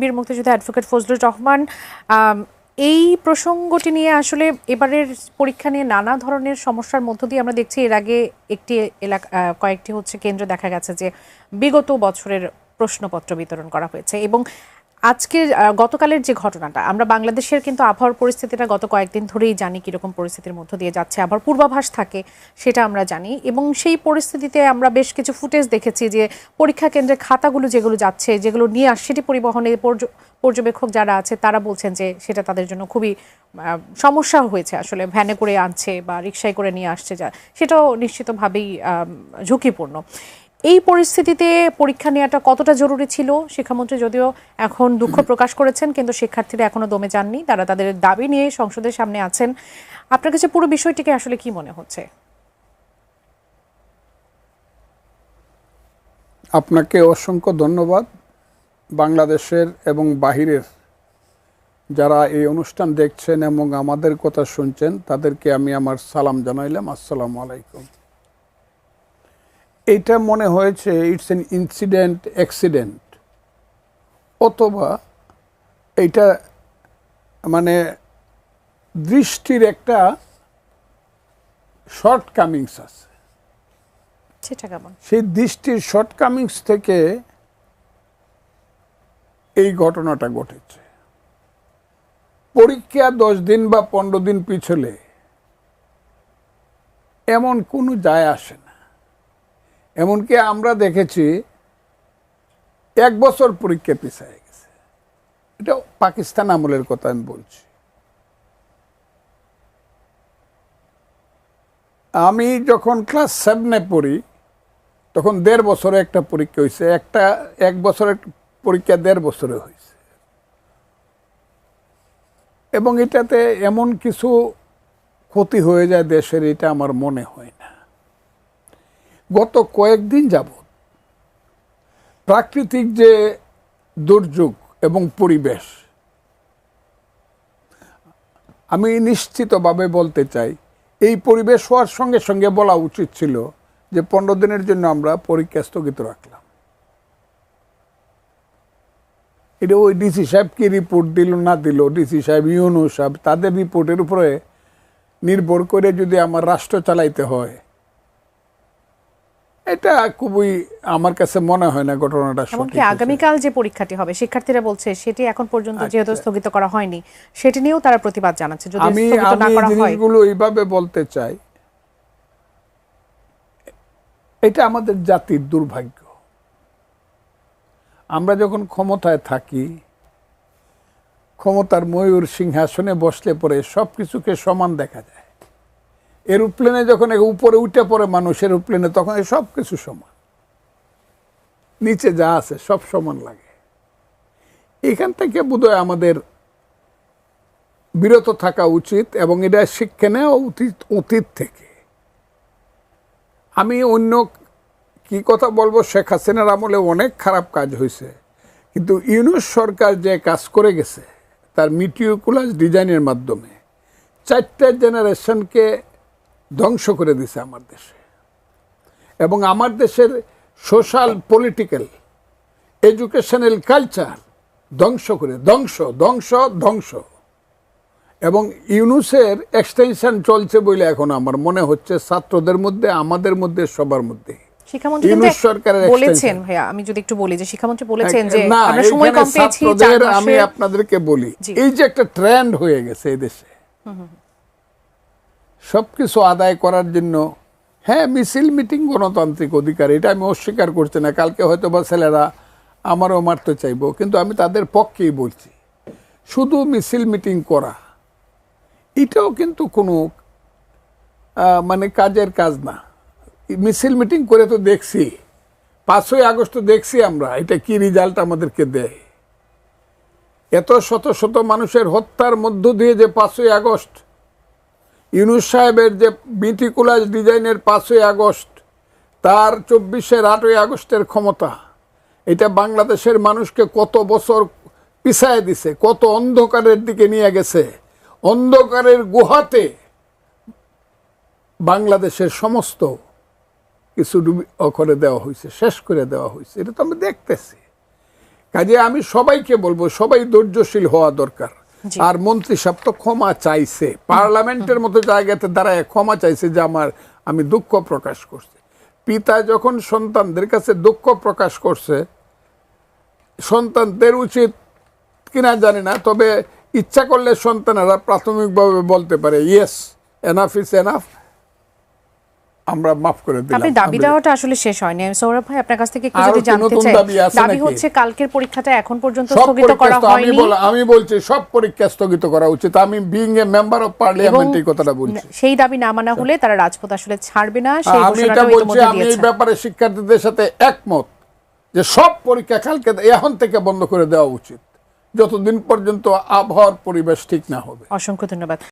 বীর মুক্তিযোদ্ধা অ্যাডভোকেট ফজলুর রহমান, এই প্রসঙ্গটি নিয়ে আসলে এবারের পরীক্ষা নিয়ে নানা ধরনের সমস্যার মধ্য দিয়ে আমরা দেখছি এর আগে একটি এলাকা কয়েকটি কেন্দ্র দেখা গেছে যে বিগত বছরের প্রশ্নপত্র বিতরণ করা হয়েছে এবং আজকের গতকালের যে ঘটনাটা, আমরা বাংলাদেশের কিন্তু আবহাওয়ার পরিস্থিতিটা গত কয়েকদিন ধরেই জানি কীরকম পরিস্থিতির মধ্য দিয়ে যাচ্ছে, আবার পূর্বাভাস থাকে সেটা আমরা জানি এবং সেই পরিস্থিতিতে আমরা বেশ কিছু ফুটেজ দেখেছি যে পরীক্ষা কেন্দ্রে খাতাগুলো যেগুলো যাচ্ছে, যেগুলো নিয়ে আসছে, সেটি পরিবহনে পর্যবেক্ষক যারা আছে তারা বলছেন যে সেটা তাদের জন্য খুবই সমস্যা হয়েছে, আসলে ভ্যানে করে আনছে বা রিকশায় করে নিয়ে আসছে, যা সেটাও নিশ্চিতভাবেই ঝুঁকিপূর্ণ। এই পরিস্থিতিতে পরীক্ষা নেওয়াটা কতটা জরুরি ছিল? শিক্ষামন্ত্রী যদিও এখন দুঃখ প্রকাশ করেছেন, কিন্তু শিক্ষার্থীরা এখনো দমে যাননি, তারা তাদের দাবি নিয়ে সংসদের সামনে আছেন। আপনার কাছে পুরো বিষয়টিকে আসলে কি মনে হচ্ছে? আপনাকে অসংখ্য ধন্যবাদ। বাংলাদেশের এবং বাহিরের যারা এই অনুষ্ঠান দেখছেন এবং আমাদের কথা শুনছেন তাদেরকে আমি আমার সালাম জানাইলাম, আসসালামু আলাইকুম। এইটা মনে হয়েছে ইটস এন ইনসিডেন্ট অ্যাক্সিডেন্ট, অথবা এইটা মানে দৃষ্টির একটা শর্টকামিংস আছে। সেটা কেমন? সেই দৃষ্টির শর্টকামিংস থেকে এই ঘটনাটা ঘটেছে। পরীক্ষা 10 দিন বা 15 দিন পিছলে এমন কোনো যায় আসে না। এমনকি আমরা দেখেছি 1 বছর পরীক্ষা পিছায় গেছে। এটা পাকিস্তান আমলের কথা আমি বলছি। আমি যখন ক্লাস 7-এ পড়ি তখন 1.5 বছরে একটা পরীক্ষা হয়েছে, 1 বছরের পরীক্ষা 1.5 বছরে হয়েছে, এবং এটাতে এমন কিছু ক্ষতি হয়ে যায় দেশের, এটা আমার মনে হয় না। গত কয়েকদিন যাবৎ প্রাকৃতিক যে দুর্যোগ এবং পরিবেশ, আমি নিশ্চিতভাবে বলতে চাই এই পরিবেশ হওয়ার সঙ্গে সঙ্গে বলা উচিত ছিল যে 15 দিনের জন্য আমরা পরীক্ষা স্থগিত রাখলাম। এটা ওই ডিসি সাহেব কি রিপোর্ট দিল না দিল, ডিসি সাহেব, ইউনূস সাহেব, তাদের রিপোর্টের উপরে নির্ভর করে যদি আমার রাষ্ট্র চালাইতে হয়, এটা খুবই আমার কাছে মনে হয় না ঘটনাটা সঠিক। এমনকি আগামীকাল যে পরীক্ষাটি হবে শিক্ষার্থীরা বলছে সেটি এখন পর্যন্ত যেহেতু স্থগিত করা হয়নি, সেটি নিয়েও তারা প্রতিবাদ জানাচ্ছে। যদি স্থগিত না করা হয়, জিনিসগুলো এইভাবে বলতে চাই, এটা আমাদের জাতির দুর্ভাগ্য। আমরা যখন ক্ষমতায় থাকি, ক্ষমতার ময়ূর সিংহাসনে বসলে পরে সবকিছুকে সমান দেখা যায়। এরোপ্লেনে যখন উপরে উঠে পড়ে মানুষ এরোপ্লেনে, তখন সব কিছু সমান, নিচে যা আছে সব সমান লাগে। এখান থেকে বোধহয় আমাদের বিরত থাকা উচিত এবং এটা শিক্ষা নেওয়া অতীত থেকে। আমি অন্য কি কথা বলবো, শেখ হাসিনার আমলে অনেক খারাপ কাজ হয়েছে, কিন্তু ইউনূস সরকার যে কাজ করে গেছে তার মিটিকুলাস ডিজাইনের মাধ্যমে 4টা জেনারেশনকে ধ্বংস করে দিছে আমার দেশে, এবং আমার দেশের সোশ্যাল, পলিটিক্যাল, এডুকেশনাল কালচার ধ্বংস করে ধ্বংস। এবং ইউনূসের এক্সটেনশন চলছে বলে এখন আমার মনে হচ্ছে ছাত্রদের মধ্যে, আমাদের মধ্যে, সবার মধ্যে। শিক্ষামন্ত্রী বলেছেন, ভাইয়া আমি যদি একটু বলি যে শিক্ষামন্ত্রী বলেছেন যে আমরা সময় কম পেয়েছি। আমি আপনাদেরকে বলি, এই যে একটা ট্রেন্ড হয়ে গেছে এই দেশে সবকিছু আদায় করার জন্য, হ্যাঁ মিছিল মিটিং গণতান্ত্রিক অধিকার, এটা আমি অস্বীকার করছি না। কালকে হয়তো বা ছেলেরা আমারও মারতে চাইবো, কিন্তু আমি তাদের পক্ষেই বলছি। শুধু মিছিল মিটিং করা এটাও কিন্তু কোনো মানে কাজের কাজ না। মিছিল মিটিং করে তো দেখছি, 5ই আগস্ট দেখছি আমরা, এটা কি রেজাল্ট আমাদেরকে দেয়। এত শত শত মানুষের হত্যার মধ্য দিয়ে যে 5ই আগস্ট, ইউনূস সাহেবের যে মিটিকুলাস ডিজাইনের 5ই আগস্ট, তার 24-এর 8ই আগস্টের ক্ষমতা, এটা বাংলাদেশের মানুষকে কত বছর পিছায় দিছে, কত অন্ধকারের দিকে নিয়ে গেছে। অন্ধকারের গুহাতে বাংলাদেশের সমস্ত কিছু করে দেওয়া হয়েছে, শেষ করে দেওয়া হয়েছে। এটা তো আমি দেখতেছি। কাজে আমি সবাইকে বলবো সবাই ধৈর্যশীল হওয়া দরকার। জি। আর মন্ত্রী সাহেব তো ক্ষমা চাইছে, পার্লামেন্টের মতো জায়গাতে দাঁড়ায় ক্ষমা চাইছে যে আমি দুঃখ প্রকাশ করছি। পিতা যখন সন্তানদের কাছে দুঃখ প্রকাশ করছে, সন্তানদের উচিত কিনা জানি না, তবে ইচ্ছা করলে সন্তানেরা প্রাথমিকভাবে বলতে পারে ইয়েস, এনাফ ইজ এনাফ, আমরা মাফ করে দিলাম। আপনি দাবি দেওয়াটা আসলে শেষ হয়নি। সৌরভ ভাই আপনার কাছ থেকে একটু আরো যদি কি জানতে নতুন চাই, দাবি আছে দাবি নাকি? হচ্ছে কালকের পরীক্ষাটা এখন পর্যন্ত সব স্থগিত করা পরীক্ষা হয়নি আমি বলছি সব পরীক্ষা স্থগিত করা উচিত। আমি being a member of parliament এই কথাটা বলছি। সেই দাবি না মানা হলে তারা রাজপথ আসলে ছাড়বে না, সেই আমি এটা ঘোষণাটাও বলছি। ইতিমধ্যে আমি এই দিয়েছে। ব্যাপারে শিক্ষার্থীদের সাথে একমত যে সব পরীক্ষা কালকে এখন থেকে বন্ধ করে দেওয়া উচিত, যতদিন পর্যন্ত আবহাওয়ার পরিবেশ ঠিক না হবে। অসংখ্য ধন্যবাদ।